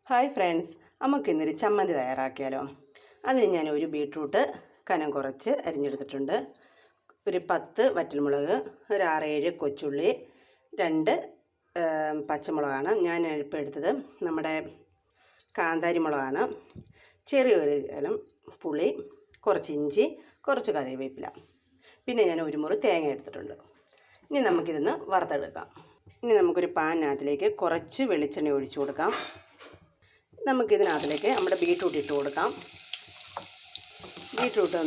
Hi friends, നമുക്കിന്നൊരു ചമ്മന്തി തയ്യാറാക്കിയാലോ. അതിന് ഞാൻ ഒരു ബീട്രൂട്ട് കനം കുറച്ച് അരിഞ്ഞെടുത്തിട്ടുണ്ട്, ഒരു 10 വറ്റൽമുളക്, ഒരു 6-7 കൊച്ചുള്ളി, 2 പച്ചമുളകാണ്. ഞാൻ ഇപ്പോൾ എടുത്തത് നമ്മുടെ കാന്താരി മുളകാണ്. ചെറിയൊരു ശകലം പുളി, കുറച്ച് ഇഞ്ചി, കുറച്ച് കറിവേപ്പില, പിന്നെ ഞാൻ ഒരു മുറി തേങ്ങ എടുത്തിട്ടുണ്ട്. ഇനി നമുക്കിതൊന്ന് വറുത്തെടുക്കാം. ഇനി നമുക്കൊരു പാനിനകത്തിലേക്ക് കുറച്ച് വെളിച്ചെണ്ണ ഒഴിച്ചു കൊടുക്കാം. നമുക്കിതിനകത്തിലേക്ക് നമ്മുടെ ബീട്രൂട്ട് ഇട്ട് കൊടുക്കാം. ബീട്രൂട്ട്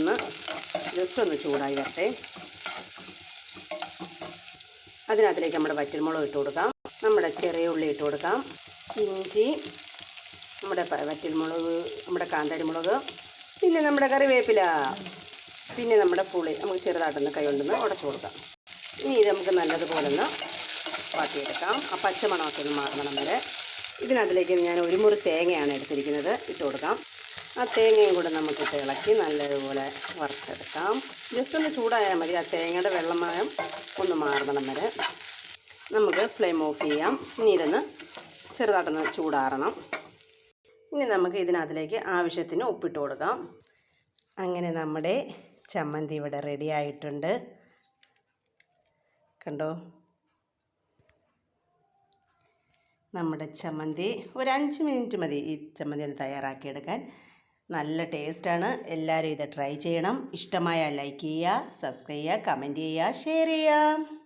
ജസ്റ്റ് ഒന്ന് ചൂടായി വരട്ടെ. അതിനകത്തിലേക്ക് നമ്മുടെ വറ്റൽമുളക് ഇട്ട് കൊടുക്കാം, നമ്മുടെ ചെറിയ ഉള്ളി ഇട്ട് കൊടുക്കാം, ഇഞ്ചി, നമ്മുടെ വറ്റൽമുളക്, നമ്മുടെ കാന്താരി മുളക്, പിന്നെ നമ്മുടെ കറിവേപ്പില, പിന്നെ നമ്മുടെ പുളി നമുക്ക് ചെറുതായിട്ടൊന്ന് കൈ കൊണ്ടൊന്ന് ഉടച്ചു കൊടുക്കാം. ഇനി ഇത് നമുക്ക് നല്ലതുപോലെ ഒന്ന് വാട്ടിയെടുക്കാം. ആ പച്ചമണമൊക്കെ ഒന്ന് മാറണം വരെ. ഇതിനകത്തിലേക്ക് ഞാൻ ഒരു മുറി തേങ്ങയാണ് എടുത്തിരിക്കുന്നത്, ഇട്ട് കൊടുക്കാം. ആ തേങ്ങയും കൂടെ നമുക്കിട്ട് ഇളക്കി നല്ലതുപോലെ വറുത്തെടുക്കാം. ജസ്റ്റ് ഒന്ന് ചൂടായാൽ മതി, ആ തേങ്ങയുടെ വെള്ളമയം ഒന്ന് മാറണം വരെ. നമുക്ക് ഫ്ലെയിം ഓഫ് ചെയ്യാം. ഇനി ഇതൊന്ന് ചെറുതായിട്ടൊന്ന് ചൂടാറണം. ഇനി നമുക്ക് ഇതിനകത്തിലേക്ക് ആവശ്യത്തിന് ഉപ്പിട്ട് കൊടുക്കാം. അങ്ങനെ നമ്മുടെ ചമ്മന്തി ഇവിടെ റെഡി ആയിട്ടുണ്ട്. കണ്ടോ, നമ്മുടെ ചമ്മന്തി ഒരു 5 മിനിറ്റ് മതി ഈ ചമ്മന്തി ഒന്ന് തയ്യാറാക്കിയെടുക്കാൻ. നല്ല ടേസ്റ്റാണ്. എല്ലാവരും ഇത് ട്രൈ ചെയ്യണം. ഇഷ്ടമായാൽ ലൈക്ക് ചെയ്യുക, സബ്സ്ക്രൈബ് ചെയ്യുക, കമൻറ്റ് ചെയ്യുക, ഷെയർ ചെയ്യുക.